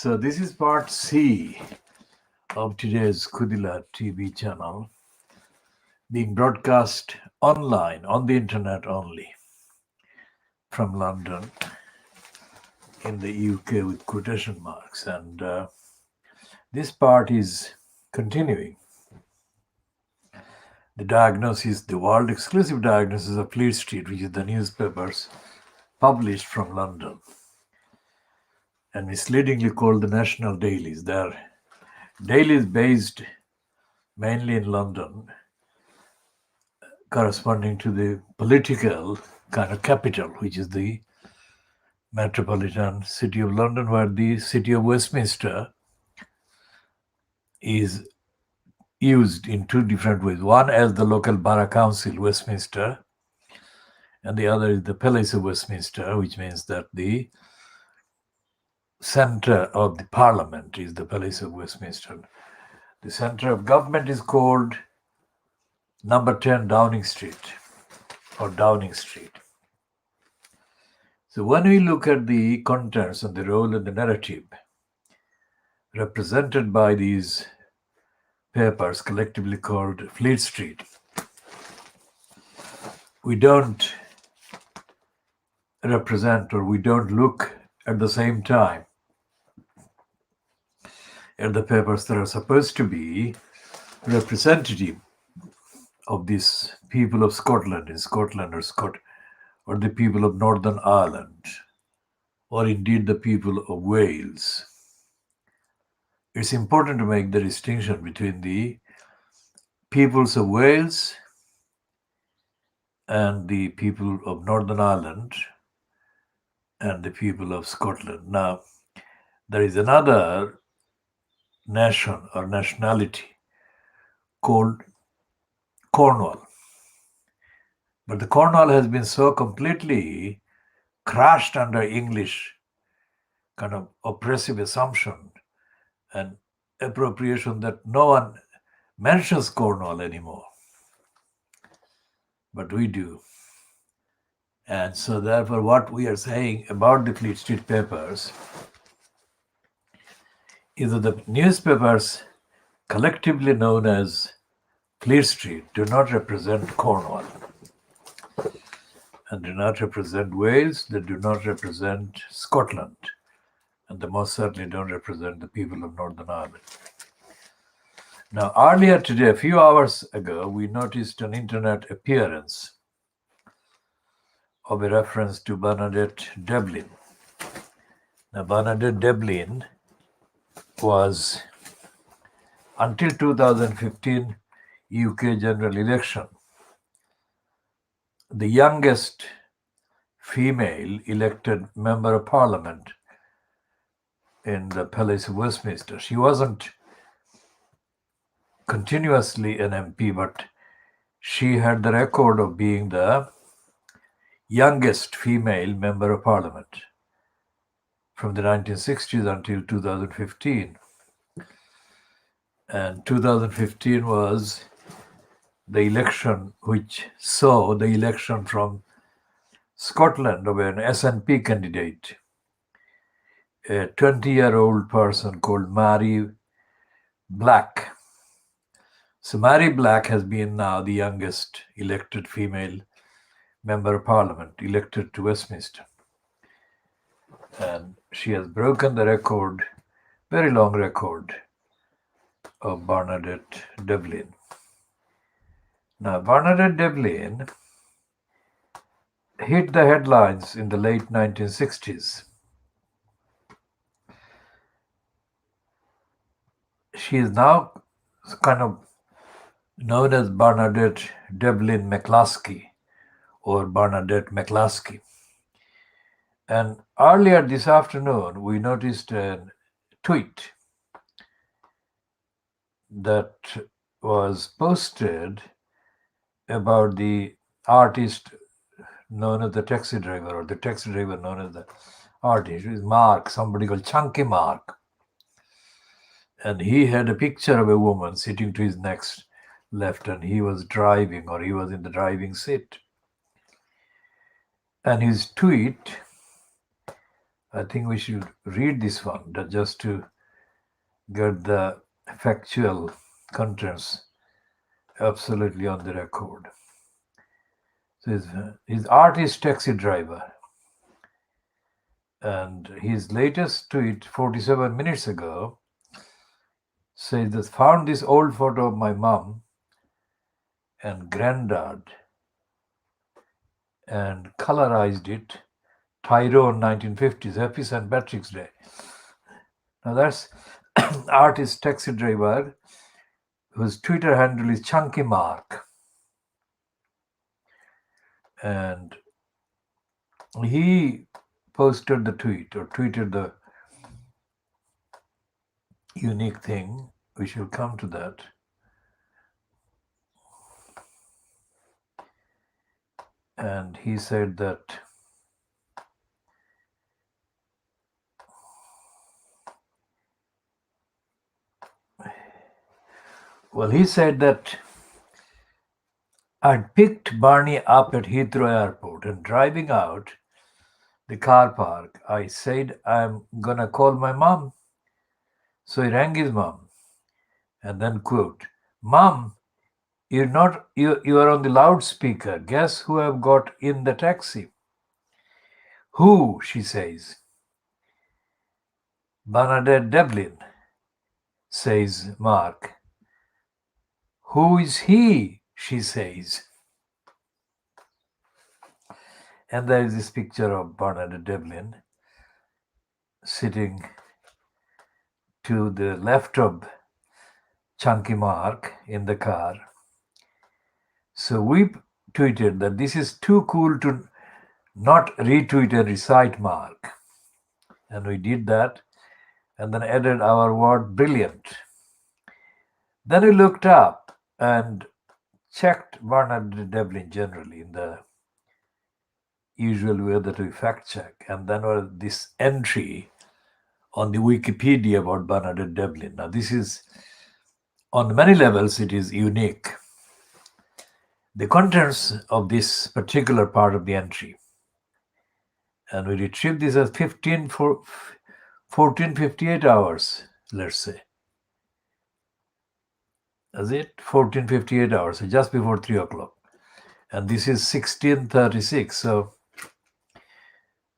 So this is part C of today's KhoodeelaarTV channel, being broadcast online on the internet only from London in the UK with quotation marks. And this part is continuing the diagnosis, the world exclusive diagnosis of Fleet Street, which is the newspapers published from London and misleadingly called the national dailies. They're dailies based mainly in London, corresponding to the political kind of capital, which is the metropolitan city of London, where the city of Westminster is used in two different ways. One as the local borough council, Westminster, and the other is the Palace of Westminster, which means that the center of the parliament is the Palace of Westminster. The center of government is called number 10 Downing Street or Downing Street. So when we look at the contents and the role and the narrative represented by these papers collectively called Fleet Street, we don't represent, or we don't look at the same time at the papers that are supposed to be representative of these people of Scotland, in Scotland or the people of Northern Ireland, or indeed the people of Wales. It's important to make the distinction between the peoples of Wales and the people of Northern Ireland and the people of Scotland. Now, there is another nation or nationality called Cornwall. But the Cornwall has been so completely crushed under English kind of oppressive assumption and appropriation that no one mentions Cornwall anymore. But we do. And so therefore what we are saying about the Fleet Street papers is that the newspapers collectively known as Fleet Street do not represent Cornwall and do not represent Wales, they do not represent Scotland, and they most certainly don't represent the people of Northern Ireland. Now, earlier today, a few hours ago, we noticed an internet appearance of a reference to Bernadette Devlin. Now, Bernadette Devlin was, until 2015 UK general election, the youngest female elected member of parliament in the Palace of Westminster. She wasn't continuously an MP, but she had the record of being the youngest female member of parliament from the 1960s until 2015. And 2015 was the election which saw the election from Scotland of an SNP candidate, a 20-year-old person called Mary Black. So Mary Black has been now the youngest elected female member of parliament elected to Westminster. And she has broken the record, very long record, of Bernadette Devlin. Now, Bernadette Devlin hit the headlines in the late 1960s. She is now kind of known as Bernadette Devlin McCluskey or Bernadette McCluskey. And earlier this afternoon, we noticed a tweet that was posted about the artist known as the taxi driver, or the taxi driver known as the artist, is Mark, somebody called Chunky Mark. And he had a picture of a woman sitting to his next left, and he was driving, or he was in the driving seat. And his tweet I think we should read this one just to get the factual contents absolutely on the record. So his artist taxi driver, and his latest tweet 47 minutes ago says that found this old photo of my mom and granddad and colorized it Tyrone 1950s, Happy St. Patrick's Day. Now that's artist taxi driver whose Twitter handle is Chunky Mark. And he posted the tweet or tweeted the unique thing. We shall come to that. And he said that he said that I'd picked Barney up at Heathrow Airport and driving out the car park, I said, I'm gonna call my mom. So he rang his mom and then quote, Mom, you are on the loudspeaker. Guess who I've got in the taxi? Who? She says. Bernadette Devlin, says Mark. Who is he? She says. And there is this picture of Bernadette Devlin sitting to the left of Chunky Mark in the car. So we tweeted that this is too cool to not retweet and recite Mark. And we did that and then added our word brilliant. Then we looked up and checked Bernadette Devlin generally in the usual way that we fact check. And then was this entry on the Wikipedia about Bernadette Devlin. Now this is, on many levels, it is unique. The contents of this particular part of the entry, and we retrieved this as 1458 hours, let's say. Is it 1458 hours, so just before 3 o'clock. And this is 1636, so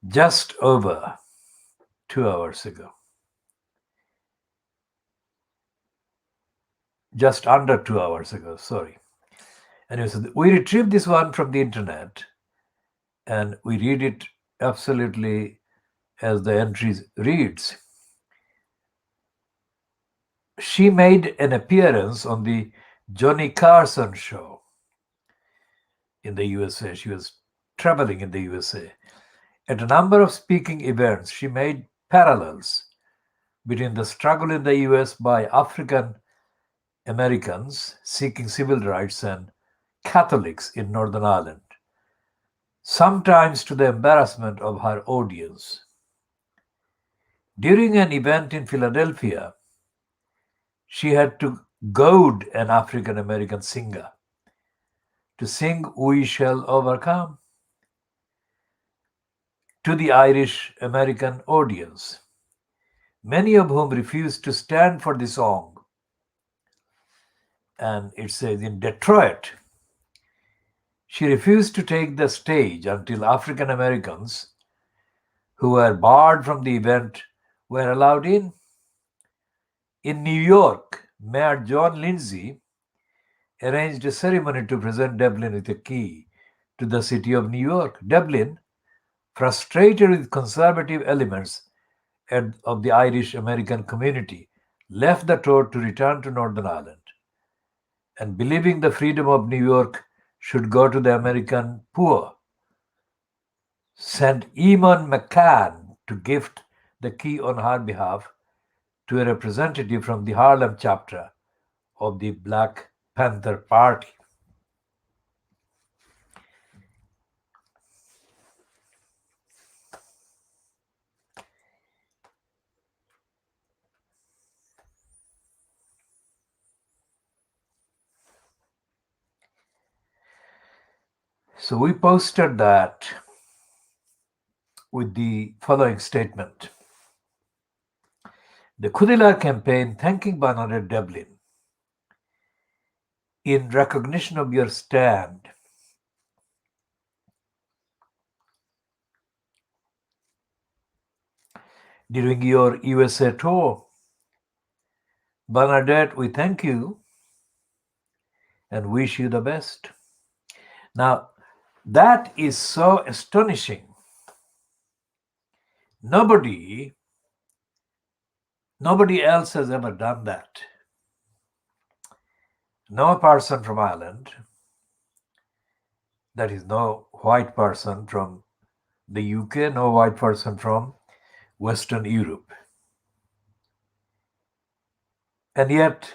just over 2 hours ago. Just under 2 hours ago, sorry. Anyway, so we retrieved this one from the internet and we read it absolutely as the entry reads. She made an appearance on the Johnny Carson show in the USA. She was traveling in the USA. At a number of speaking events, she made parallels between the struggle in the US by African Americans seeking civil rights and Catholics in Northern Ireland, sometimes to the embarrassment of her audience. During an event in Philadelphia, she had to goad an African American singer to sing We Shall Overcome to the Irish American audience, many of whom refused to stand for the song. And it says in Detroit, she refused to take the stage until African Americans who were barred from the event were allowed in. In New York, Mayor John Lindsay arranged a ceremony to present Devlin with a key to the city of New York. Devlin, frustrated with conservative elements of the Irish American community, left the tour to return to Northern Ireland. And believing the freedom of New York should go to the American poor, sent Eamon McCann to gift the key on her behalf to a representative from the Harlem chapter of the Black Panther Party. So we posted that with the following statement. The Khoodeelaar campaign thanking Bernadette Devlin in recognition of your stand during your USA tour. Bernadette, we thank you and wish you the best. Now, that is so astonishing. Nobody else has ever done that. No person from Ireland, that is, no white person from the UK, no white person from Western Europe. And yet,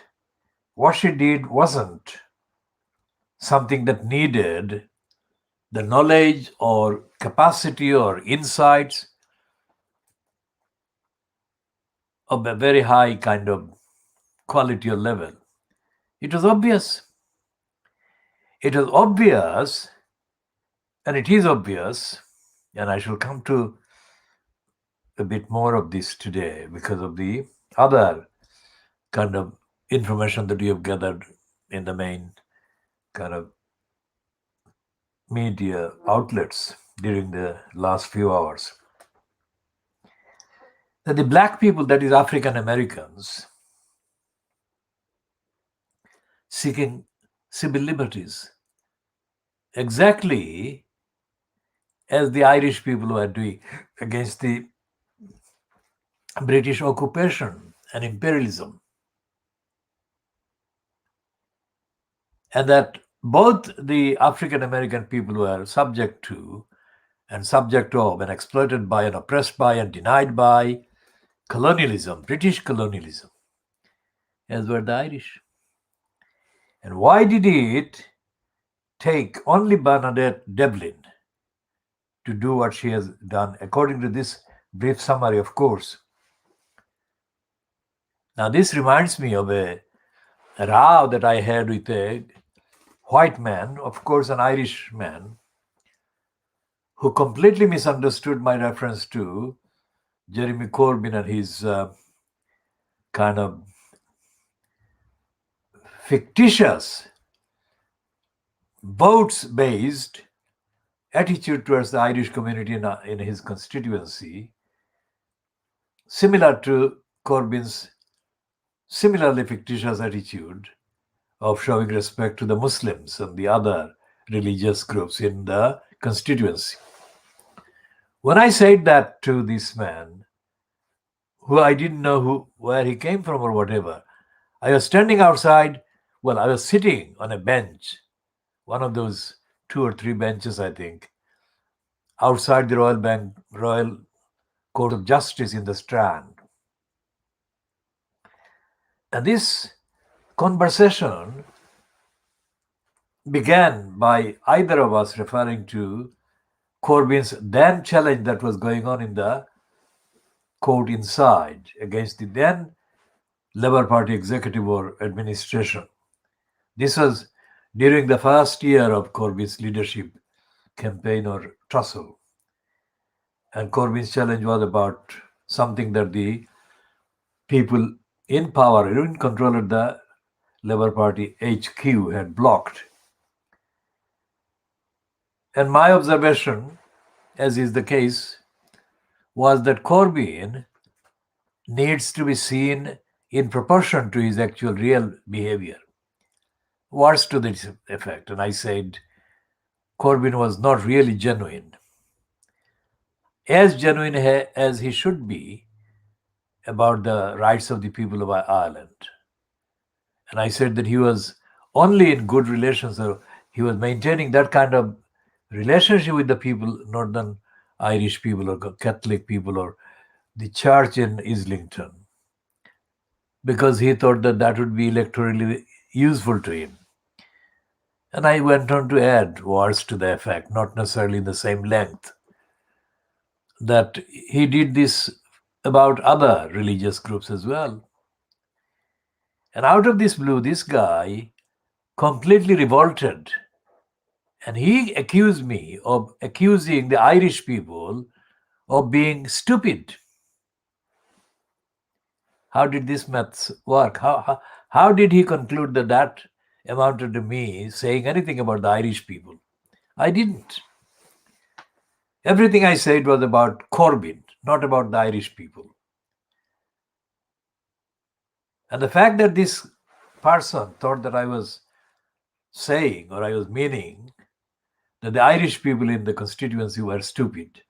what she did wasn't something that needed the knowledge or capacity or insights of a very high kind of quality or level. It was obvious. It was obvious, and it is obvious, and I shall come to a bit more of this today because of the other kind of information that we have gathered in the main kind of media outlets during the last few hours. That the black people, that is African Americans, seeking civil liberties, exactly as the Irish people were doing against the British occupation and imperialism. And that both the African American people were subject to and exploited by and oppressed by and denied by colonialism, British colonialism, as were the Irish. And why did it take only Bernadette Devlin to do what she has done, according to this brief summary, of course? Now, this reminds me of a row that I had with a white man, of course, an Irish man, who completely misunderstood my reference to Jeremy Corbyn and his kind of fictitious votes-based attitude towards the Irish community in his constituency, similar to Corbyn's similarly fictitious attitude of showing respect to the Muslims and the other religious groups in the constituency. When I said that to this man, who I didn't know where he came from or whatever, I was standing outside. Well, I was sitting on a bench, one of those 2 or 3 benches, I think, outside the Royal Court of Justice in the Strand. And this conversation began by either of us referring to Corbyn's then challenge that was going on in the court inside against the then Labour Party executive or administration. This was during the first year of Corbyn's leadership campaign or tussle. And Corbyn's challenge was about something that the people in power, in control of the Labour Party HQ had blocked. And my observation, as is the case, was that Corbyn needs to be seen in proportion to his actual real behavior. Words to this effect. And I said Corbyn was not really genuine. As genuine as he should be about the rights of the people of Ireland. And I said that he was only in good relations, or he was maintaining that kind of relationship with the people, Northern Irish people or Catholic people or the church in Islington, because he thought that that would be electorally useful to him. And I went on to add words to the effect, not necessarily in the same length, that he did this about other religious groups as well. And out of this blue, this guy completely revolted. And he accused me of accusing the Irish people of being stupid. How did this maths work? How did he conclude that that amounted to me saying anything about the Irish people? I didn't. Everything I said was about Corbyn, not about the Irish people. And the fact that this person thought that I was saying or I was meaning that the Irish people in the constituency were stupid.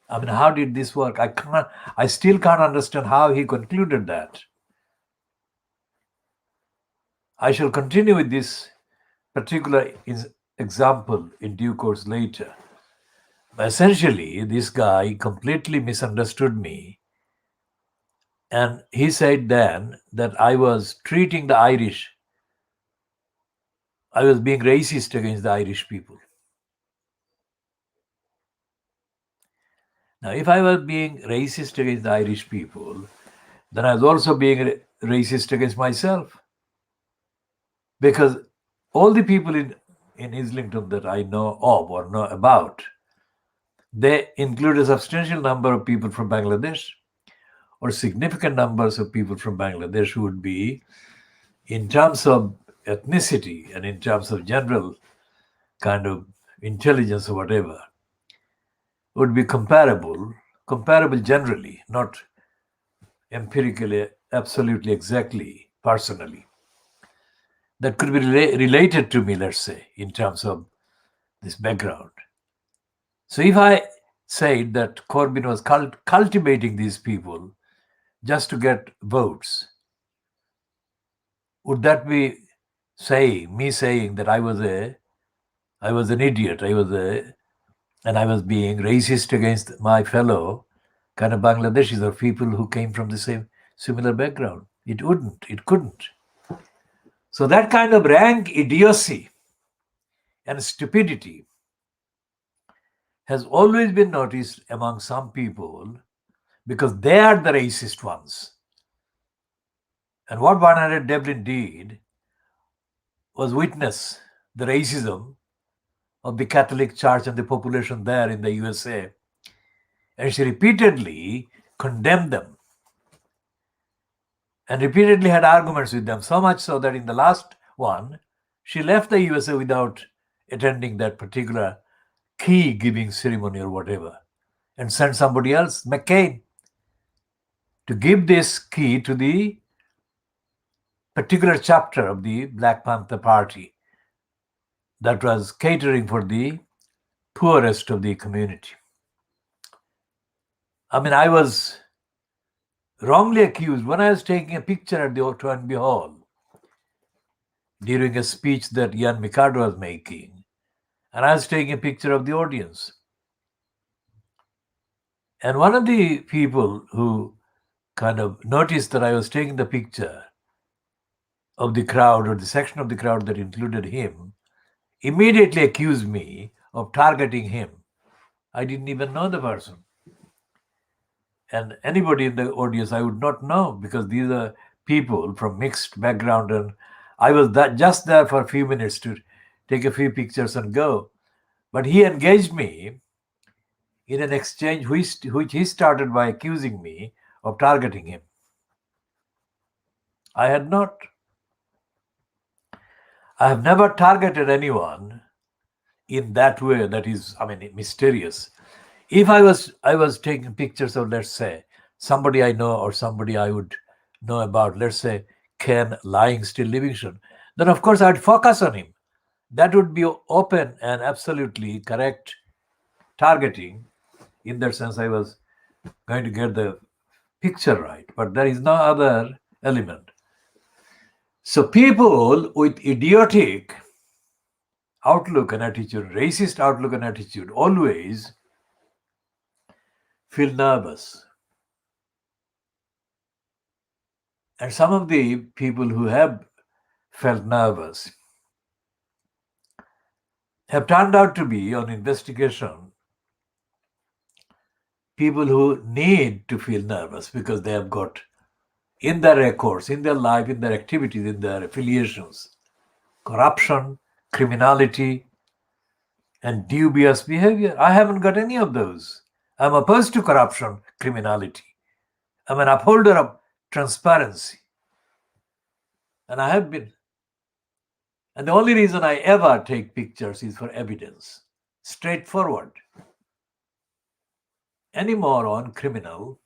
I mean, how did this work? I still can't understand how he concluded that. I shall continue with this particular example in due course later. But essentially, this guy completely misunderstood me. And he said then that I was treating the Irish, I was being racist against the Irish people. Now, if I was being racist against the Irish people, then I was also being racist against myself. Because all the people in Islington that I know of or know about, they include a substantial number of people from Bangladesh or significant numbers of people from Bangladesh who would be, in terms of ethnicity and in terms of general kind of intelligence or whatever, would be comparable generally, not empirically, absolutely, exactly, personally. That could be related to me, let's say, in terms of this background. So if I said that Corbyn was cultivating these people just to get votes, would that be me saying that I was an idiot, and I was being racist against my fellow kind of Bangladeshis or people who came from the same similar background? It wouldn't. It couldn't. So that kind of rank idiocy and stupidity has always been noticed among some people because they are the racist ones. And what Bernadette Devlin did was witness the racism of the Catholic Church and the population there in the USA. And she repeatedly condemned them and repeatedly had arguments with them, so much so that in the last one, she left the USA without attending that particular key giving ceremony or whatever, and sent somebody else, McCain, to give this key to the particular chapter of the Black Panther Party that was catering for the poorest of the community. I mean, I was wrongly accused when I was taking a picture at the Toynbee Hall during a speech that Ian Mikado was making, and I was taking a picture of the audience. And one of the people who kind of noticed that I was taking the picture of the crowd or the section of the crowd that included him immediately accused me of targeting him. I didn't even know the person. And anybody in the audience I would not know, because these are people from mixed background, and I was just there for a few minutes to take a few pictures and go. But he engaged me in an exchange which he started by accusing me of targeting him. I had not. I have never targeted anyone in that way that is, I mean, mysterious. If I was taking pictures of, let's say, somebody I know or somebody I would know about, let's say Ken Lying Still Livingston, then of course I'd focus on him. That would be open and absolutely correct targeting. In that sense, I was going to get the picture right, but there is no other element. So people with idiotic outlook and attitude, racist outlook and attitude, always feel nervous. And some of the people who have felt nervous have turned out to be, on investigation, people who need to feel nervous because they have got in their records, in their life, in their activities, in their affiliations, corruption, criminality, and dubious behavior. I haven't got any of those. I'm opposed to corruption, criminality. I'm an upholder of transparency. And I have been. And the only reason I ever take pictures is for evidence. Straightforward. Any moron, criminal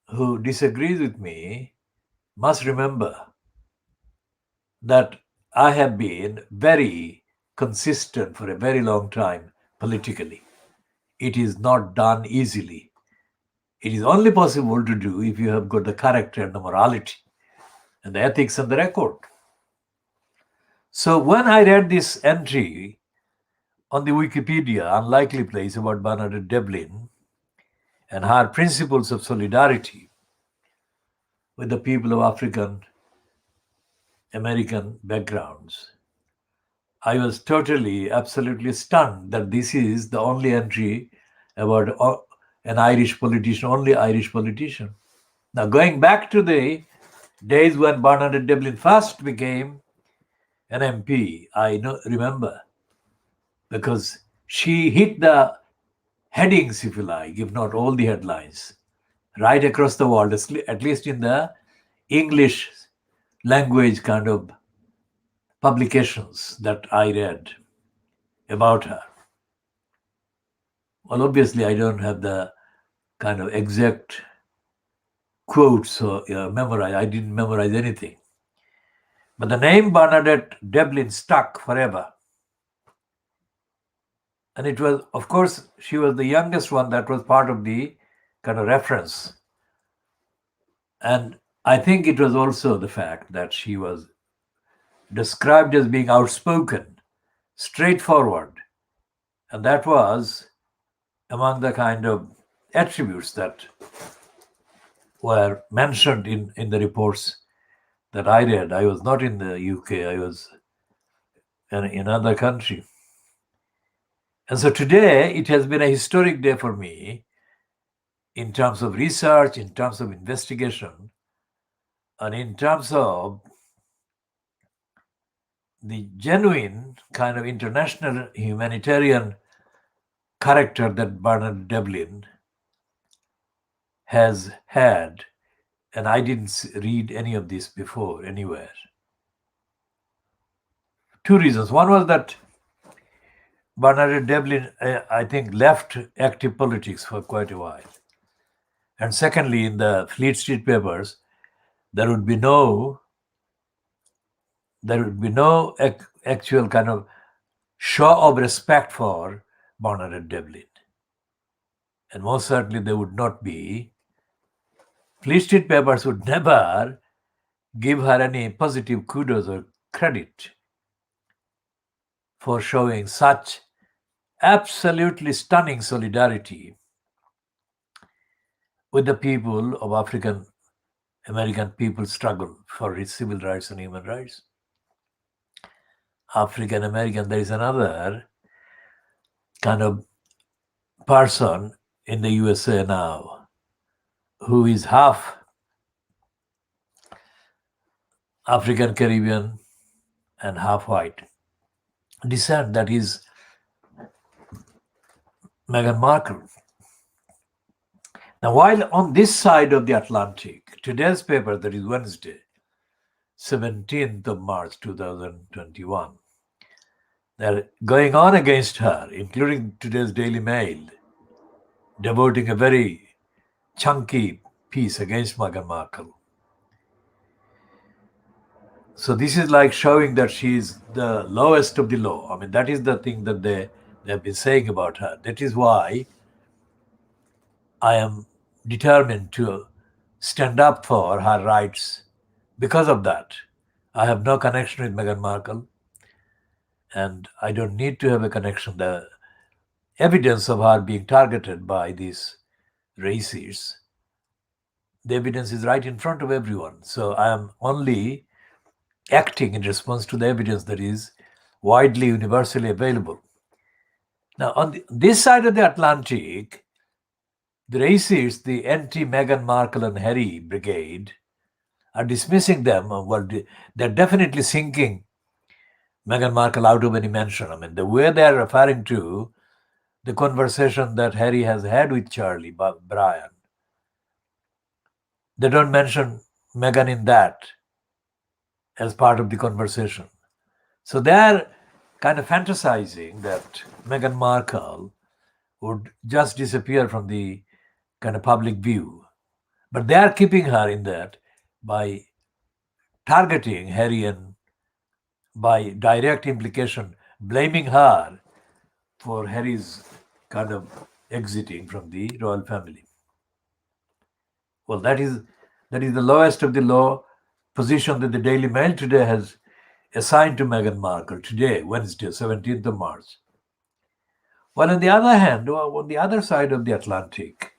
who disagrees with me must remember that I have been very consistent for a very long time politically. It is not done easily. It is only possible to do if you have got the character and the morality and the ethics and the record. So when I read this entry on the Wikipedia, unlikely place about Bernadette Devlin and her principles of solidarity with the people of African American backgrounds, I was totally, absolutely stunned that this is the only entry about an Irish politician, only Irish politician. Now, going back to the days when Bernadette Devlin first became an MP, I remember, because she hit the headings, if you like, if not all the headlines, right across the world, at least in the English language kind of publications that I read about her. Well, obviously, I don't have the kind of exact quotes or memorize. I didn't memorize anything. But the name Bernadette Devlin stuck forever. And it was, of course, she was the youngest one that was part of the kind of reference. And I think it was also the fact that she was described as being outspoken, straightforward. And that was among the kind of attributes that were mentioned in the reports that I read. I was not in the UK, I was in another country. And so today, it has been a historic day for me in terms of research, in terms of investigation, and in terms of the genuine kind of international humanitarian character that Bernadette Devlin has had. And I didn't read any of this before anywhere. Two reasons. One was that Bernadette Devlin, I think, left active politics for quite a while. And secondly, in the Fleet Street papers, there would be no actual kind of show of respect for Bernadette Devlin. And most certainly there would not be. Fleet Street papers would never give her any positive kudos or credit for showing such absolutely stunning solidarity with the people of African American people's struggle for civil rights and human rights. African American, there is another kind of person in the USA now who is half African Caribbean and half white descent, that is Meghan Markle. Now, while on this side of the Atlantic, today's paper, that is Wednesday, 17th of March 2021, they're going on against her, including today's Daily Mail, devoting a very chunky piece against Meghan Markle. So this is like showing that she is the lowest of the low. I mean, that is the thing that they have been saying about her. That is why I am determined to stand up for her rights. Because of that, I have no connection with Meghan Markle, and I don't need to have a connection. The evidence of her being targeted by these racists, the evidence is right in front of everyone. So I am only acting in response to the evidence that is widely, universally available. Now, on this side of the Atlantic, the racists, the anti-Meghan Markle and Harry brigade, are dismissing them. Well, they're definitely sinking Meghan Markle out of any mention. I mean, the way they're referring to the conversation that Harry has had with Charlie Bryan. They don't mention Meghan in that as part of the conversation. So they're kind of fantasizing that Meghan Markle would just disappear from the kind of public view. But they are keeping her in that by targeting Harry and by direct implication blaming her for Harry's kind of exiting from the royal family. Well, that is the lowest of the low position that the Daily Mail today has assigned to Meghan Markle today, Wednesday, 17th of March. Well, on the other hand, on the other side of the Atlantic,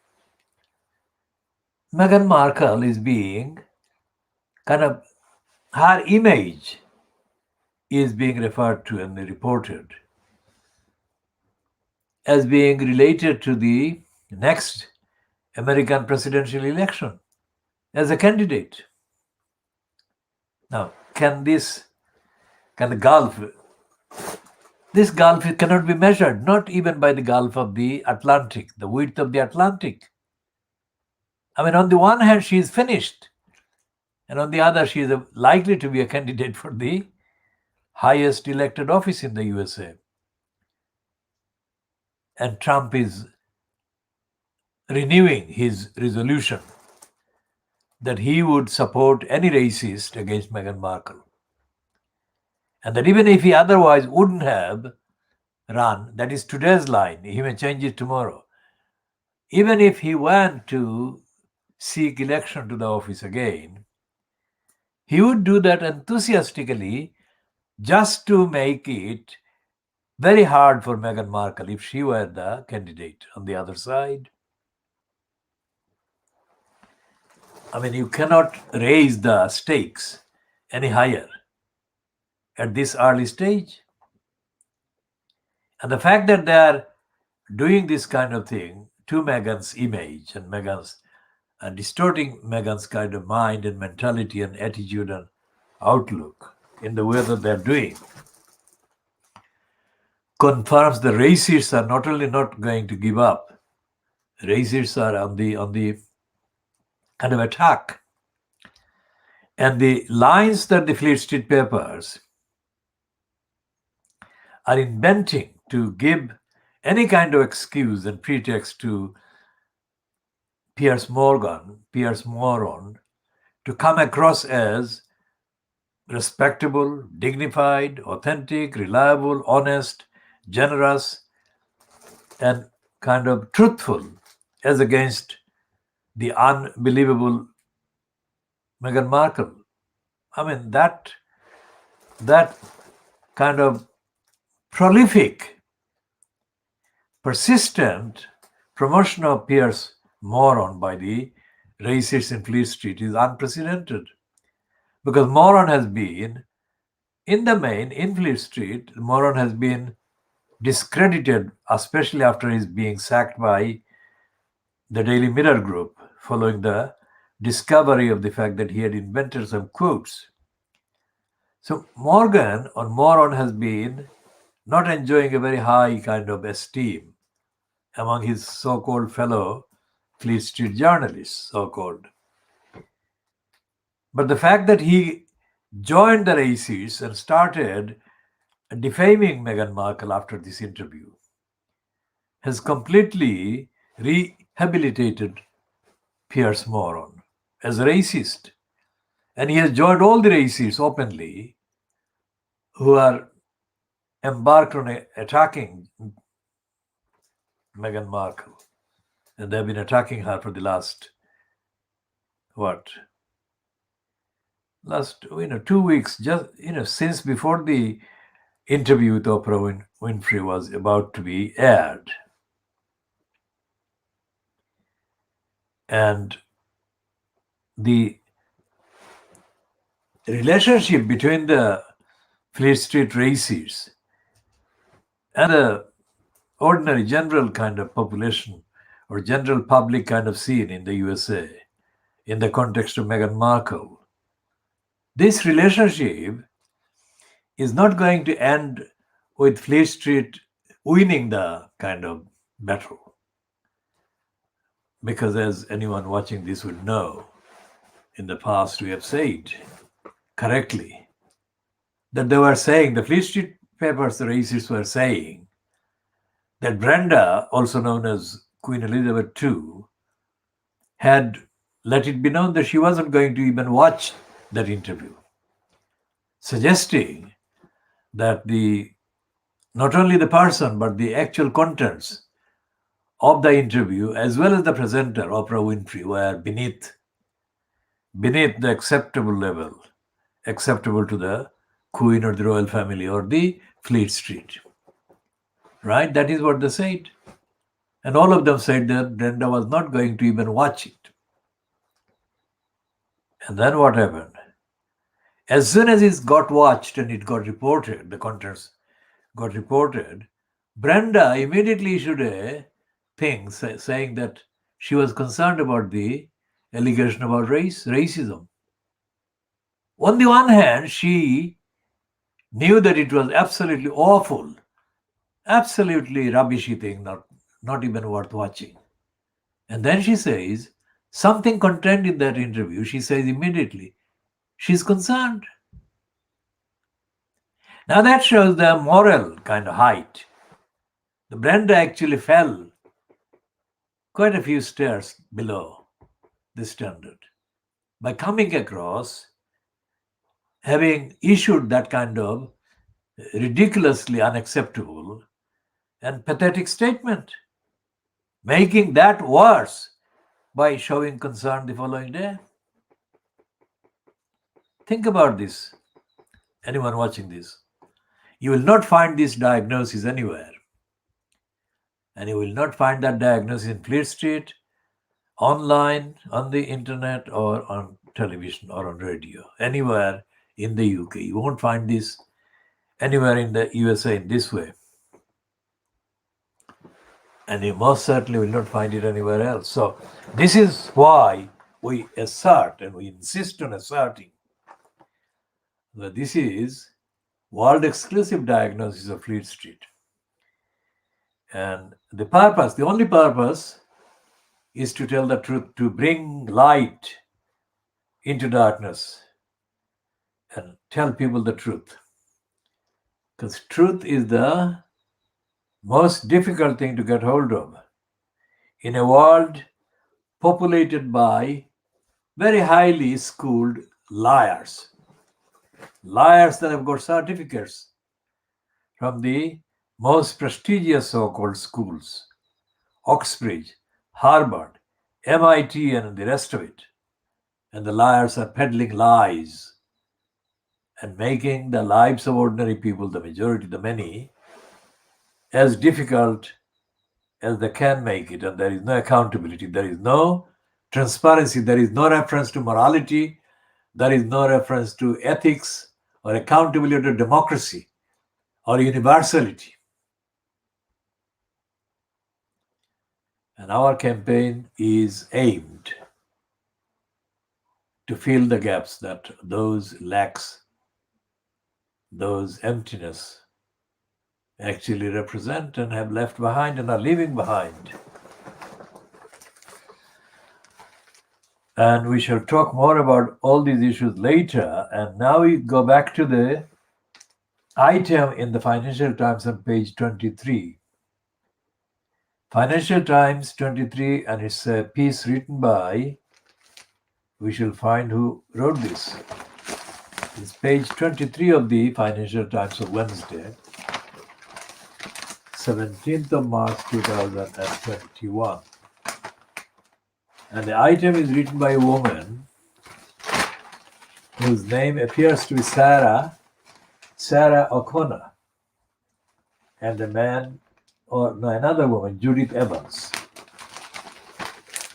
Meghan Markle is being kind of, her image is being referred to and reported as being related to the next American presidential election as a candidate. Now, this gulf cannot be measured, not even by the gulf of the Atlantic, the width of the Atlantic. I mean, on the one hand, she is finished, and on the other, she is likely to be a candidate for the highest elected office in the USA. And Trump is renewing his resolution that he would support any racist against Meghan Markle. And that even if he otherwise wouldn't have run, that is today's line, he may change it tomorrow. Even if he went to seek election to the office again, he would do that enthusiastically just to make it very hard for Meghan Markle if she were the candidate on the other side. I mean, you cannot raise the stakes any higher at this early stage. And the fact that they are doing this kind of thing to Meghan's image and distorting Meghan's kind of mind and mentality and attitude and outlook in the way that they're doing confirms the racists are not only not going to give up, racists are on the kind of attack. And the lines that the Fleet Street papers are inventing to give any kind of excuse and pretext to Piers Morgan to come across as respectable, dignified, authentic, reliable, honest, generous, and kind of truthful as against the unbelievable Meghan Markle. I mean, that kind of prolific, persistent promotion of Piers Morgan by the racists in Fleet Street is unprecedented. Because Morgan has been, in the main, in Fleet Street, Morgan has been discredited, especially after his being sacked by the Daily Mirror group, following the discovery of the fact that he had invented some quotes. So Morgan has been not enjoying a very high kind of esteem among his so-called fellow Fleet Street journalists, so-called. But the fact that he joined the racists and started defaming Meghan Markle after this interview has completely rehabilitated Piers Morgan as a racist. And he has joined all the racists openly who are embarked on attacking Meghan Markle. And they've been attacking her for the last 2 weeks, just since before the interview with Oprah Winfrey was about to be aired. And the relationship between the Fleet Street racists and the ordinary general kind of population or general public kind of scene in the USA in the context of Meghan Markle, this relationship is not going to end with Fleet Street winning the kind of better. Because as anyone watching this would know, in the past we have said correctly that they were saying, the Fleet Street papers, the racists were saying, that Brenda, also known as Queen Elizabeth II, had let it be known that she wasn't going to even watch that interview, suggesting that not only the person but the actual contents of the interview as well as the presenter, Oprah Winfrey, were beneath the acceptable level, acceptable to the Queen or the royal family or the Fleet Street. Right? That is what they said. And all of them said that Brenda was not going to even watch it. And then what happened? As soon as it got watched and it got reported, the contents got reported, Brenda immediately issued a thing saying that she was concerned about the allegation about racism. On the one hand, she knew that it was absolutely awful, absolutely rubbishy thing, not even worth watching. And then she says, something contained in that interview, she says immediately, she's concerned. Now that shows the moral kind of height. The Brenda actually fell quite a few stairs below the standard by coming across, having issued that kind of ridiculously unacceptable and pathetic statement, making that worse by showing concern the following day. Think about this, anyone watching this. You will not find this diagnosis anywhere. And you will not find that diagnosis in Fleet Street, online, on the internet, or on television, or on radio, anywhere in the UK. You won't find this anywhere in the USA in this way. And you most certainly will not find it anywhere else. So this is why we assert and we insist on asserting that this is world exclusive diagnosis of Fleet Street. And the only purpose is to tell the truth, to bring light into darkness and tell people the truth. Because truth is the most difficult thing to get hold of in a world populated by very highly schooled liars. Liars that have got certificates from the most prestigious so-called schools, Oxbridge, Harvard, MIT, and the rest of it. And the liars are peddling lies and making the lives of ordinary people, the majority, the many, as difficult as they can make it. And there is no accountability, there is no transparency, there is no reference to morality, there is no reference to ethics or accountability or democracy or universality. And our campaign is aimed to fill the gaps that those lacks, those emptiness actually represent and have left behind and are leaving behind. And we shall talk more about all these issues later. And now we go back to the item in the Financial Times on page 23. Financial Times 23, and it's a piece written by, we shall find who wrote this. It's page 23 of the Financial Times of Wednesday, 17th of March 2021. And the item is written by a woman whose name appears to be Sarah O'Connor, and a man, another woman, Judith Evans.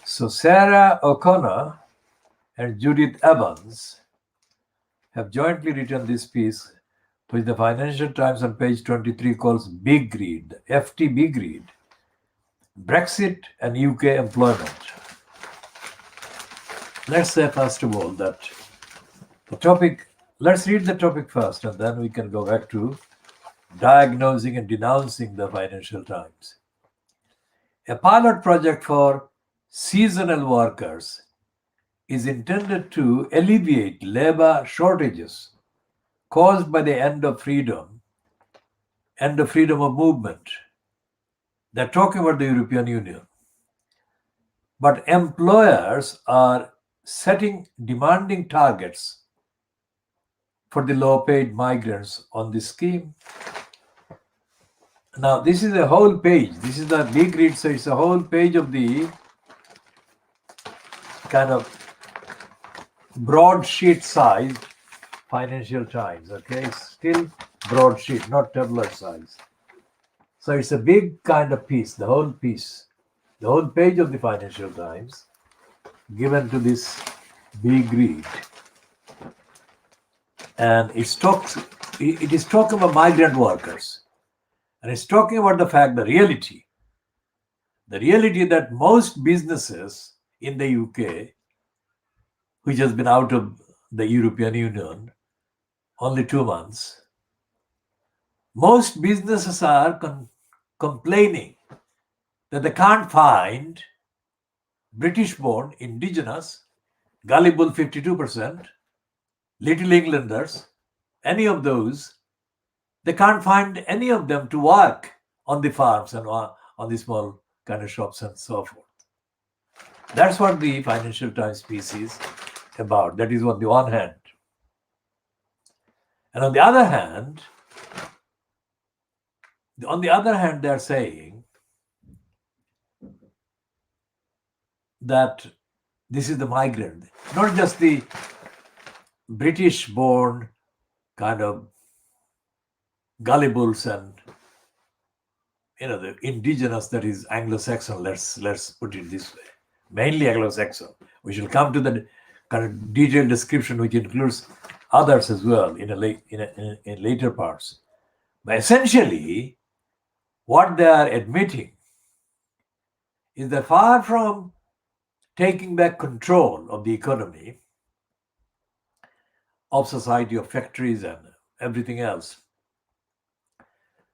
So Sarah O'Connor and Judith Evans have jointly written this piece, which the Financial Times on page 23 calls Big Read, FT Big Read, Brexit and UK employment. Let's say first of all that the topic, let's read the topic first, and then we can go back to diagnosing and denouncing the Financial Times. A pilot project for seasonal workers is intended to alleviate labor shortages caused by the end of freedom of movement. They're talking about the European Union. But employers are setting demanding targets for the low-paid migrants on this scheme. Now, this is a whole page. This is the big read, so it's a whole page of the kind of broadsheet size Financial Times. Okay, it's still broadsheet, not tabular size. So it's a big kind of piece, the whole piece, the whole page of the Financial Times given to this big read. And it is talking about migrant workers. And it's talking about the fact, the reality that most businesses in the UK, which has been out of the European Union only 2 months, most businesses are complaining that they can't find British-born, indigenous, gullible 52%, Little Englanders, any of those. They can't find any of them to work on the farms and on the small kind of shops and so forth. That's what the Financial Times piece is about. That is on the one hand. And on the other hand, they're saying that this is the migrant, not just the British-born kind of gullibles and the indigenous, that is Anglo-Saxon. Let's put it this way, mainly Anglo-Saxon. We shall come to the kind of detailed description, which includes others as well in later parts. But essentially, what they are admitting is that far from taking back control of the economy, of society, of factories and everything else,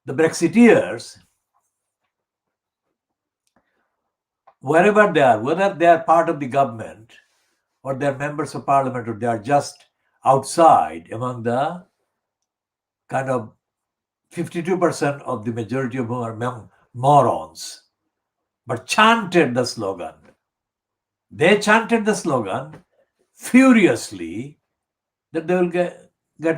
the Brexiteers, wherever they are, whether they are part of the government or they are members of parliament or they are just outside among the kind of 52% of the majority of whom are morons, but chanted the slogan. They chanted the slogan furiously that they will get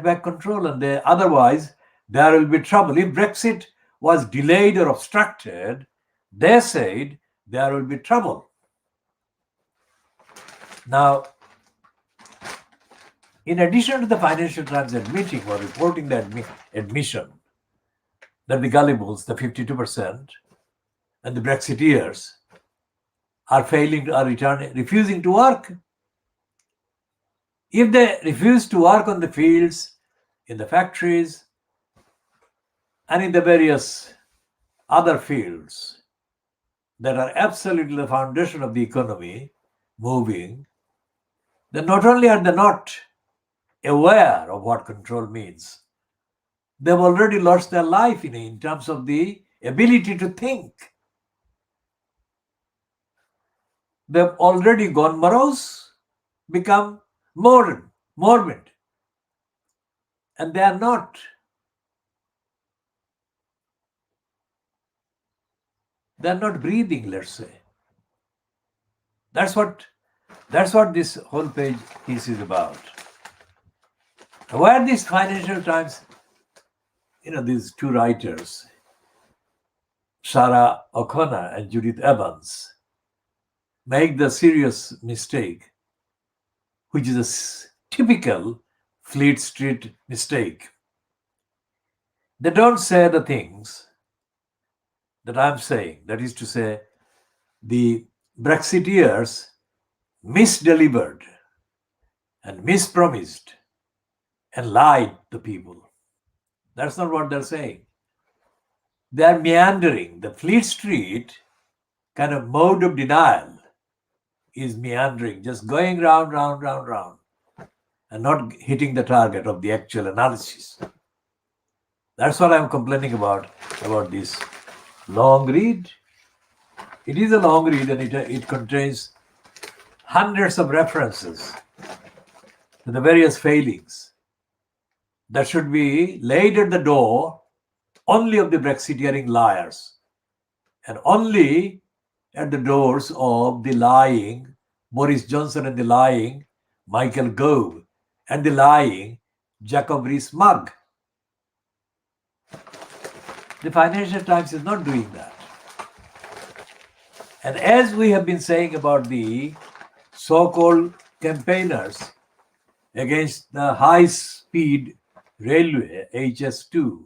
back control, and otherwise there will be trouble. If Brexit was delayed or obstructed, they said there will be trouble. Now, in addition to the Financial Times admitting or reporting the admission that the gullibles, the 52%, and the Brexiteers are refusing to work. If they refuse to work on the fields, in the factories, and in the various other fields that are absolutely the foundation of the economy moving, then not only are they not aware of what control means, they've already lost their life in terms of the ability to think. They've already gone morose, become morbid, and they are not. They're not breathing, let's say. That's what this whole page piece is about. Where this Financial Times, these two writers, Sarah O'Connor and Judith Evans, make the serious mistake, which is a typical Fleet Street mistake. They don't say the things that I'm saying. That is to say, the Brexiteers misdelivered and mispromised and lied to people. That's not what they're saying. They're meandering. The Fleet Street kind of mode of denial is meandering, just going round, and not hitting the target of the actual analysis. That's what I'm complaining about this long read. It is a long read and it contains hundreds of references to the various failings that should be laid at the door only of the Brexiteering liars and only at the doors of the lying Boris Johnson and the lying Michael Gove and the lying Jacob Rees-Mogg. The Financial Times is not doing that. And as we have been saying about the so-called campaigners against the high-speed railway, HS2,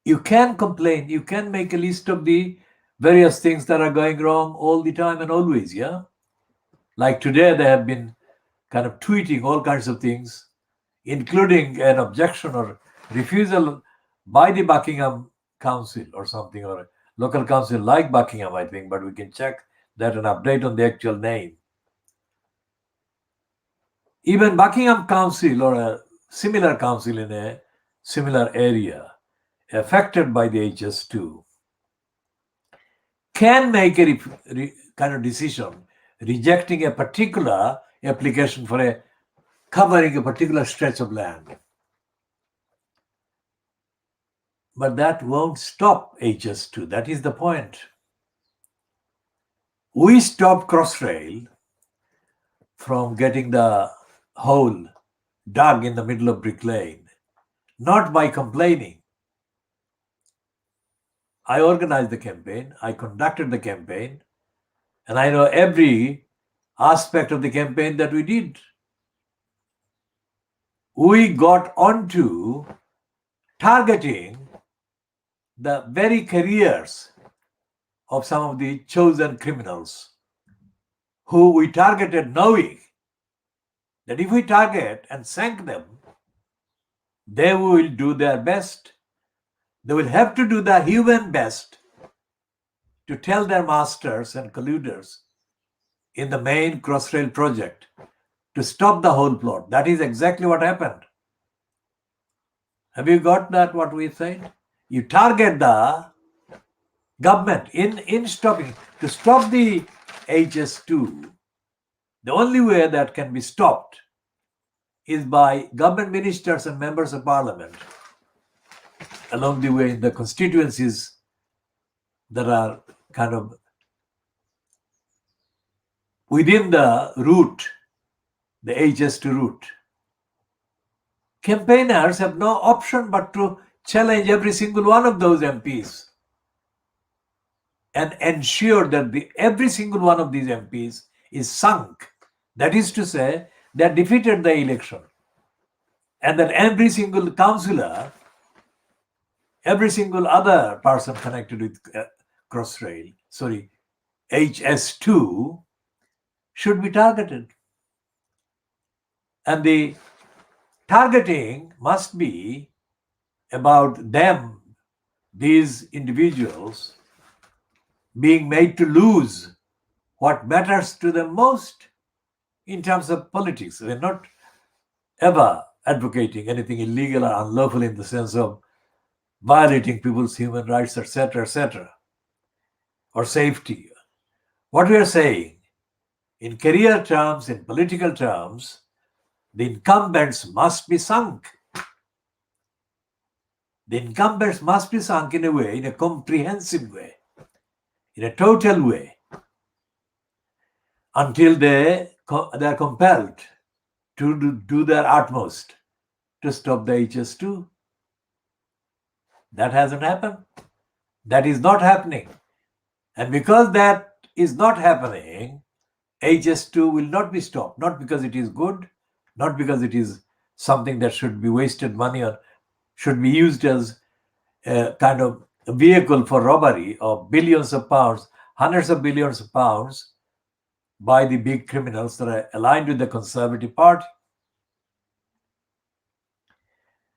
you can complain, you can make a list of the various things that are going wrong all the time and always, yeah? Like today, they have been kind of tweeting all kinds of things, including an objection or refusal by the Buckingham Council or something, or a local council like Buckingham, I think, but we can check that and update on the actual name. Even Buckingham Council or a similar council in a similar area affected by the HS2 can make a kind of decision rejecting a particular application for a covering a particular stretch of land. But that won't stop HS2. That is the point. We stopped Crossrail from getting the hole dug in the middle of Brick Lane, not by complaining. I organized the campaign, I conducted the campaign, and I know every aspect of the campaign that we did. We got onto targeting the very careers of some of the chosen criminals who we targeted, knowing that if we target and sank them, they will do their best. They will have to do their human best to tell their masters and colluders in the main Crossrail project to stop the whole plot. That is exactly what happened. Have you got that, what we said? You target the government in stopping, to stop the HS2. The only way that can be stopped is by government ministers and members of parliament along the way in the constituencies that are kind of within the route, the HS2 route. Campaigners have no option but to challenge every single one of those MPs and ensure that every single one of these MPs is sunk. That is to say, they have defeated the election. And that every single councillor, every single other person connected with Crossrail, HS2, should be targeted. And the targeting must be about them, these individuals, being made to lose what matters to them most in terms of politics. We're not ever advocating anything illegal or unlawful in the sense of violating people's human rights, etc., or safety. What we are saying, in career terms, in political terms, the incumbents must be sunk. The incumbents must be sunk in a way, in a comprehensive way, in a total way, until they are compelled to do their utmost to stop the HS2. That hasn't happened. That is not happening. And because that is not happening, HS2 will not be stopped, not because it is good, not because it is something that should be wasted money or should be used as a kind of a vehicle for robbery of billions of pounds, hundreds of billions of pounds by the big criminals that are aligned with the Conservative Party.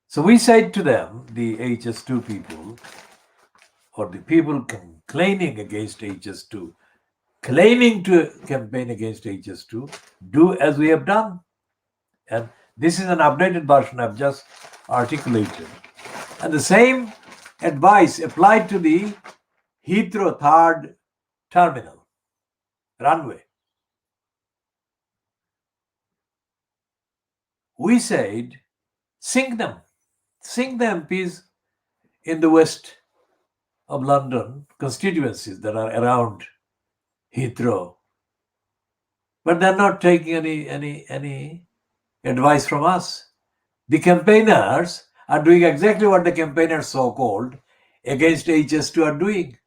So we said to them, the HS2 people, or the people complaining against HS2, claiming to campaign against HS2, do as we have done. And this is an updated version I've just articulated. And the same advice applied to the Heathrow third terminal runway. We said, sink them. Sink the MPs in the west of London constituencies that are around Heathrow. But they're not taking any advice from us. The campaigners are doing exactly what the campaigners so-called against HS2 are doing.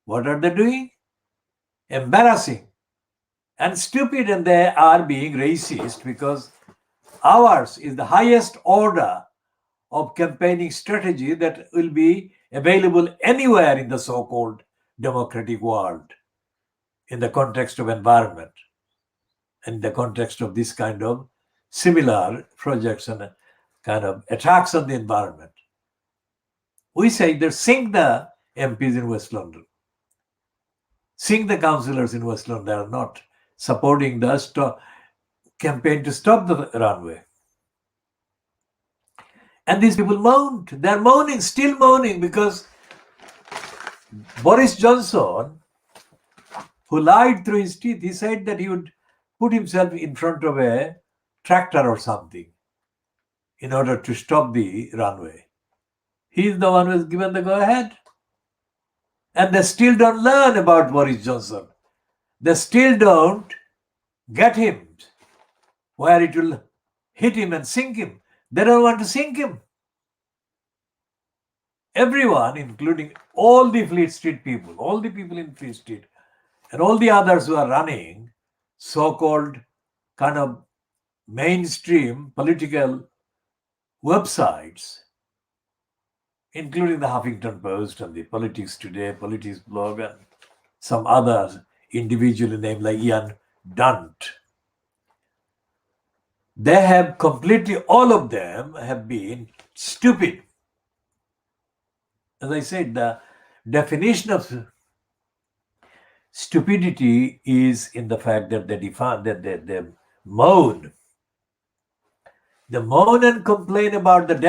What are they doing? Embarrassing and stupid, and they are being racist because ours is the highest order of campaigning strategy that will be available anywhere in the so-called democratic world in the context of environment, in the context of this kind of similar projects and kind of attacks on the environment. We say that sink the MPs in West London, sink the councillors in West London. They are not supporting the campaign to stop the runway. And these people moaned. They're moaning, still moaning, because Boris Johnson, who lied through his teeth, he said that he would put himself in front of a tractor or something in order to stop the runway. He's the one who has given the go-ahead. And they still don't learn about Boris Johnson. They still don't get him where it will hit him and sink him. They don't want to sink him. Everyone, including all the Fleet Street people, all the people in Fleet Street, and all the others who are running so-called kind of mainstream political websites, including the Huffington Post and the Politics Today, Politics blog, and some others individually named like Ian Dunt. They have completely, all of them have been stupid. As I said, the definition of stupidity is in the fact that they moan and complain about the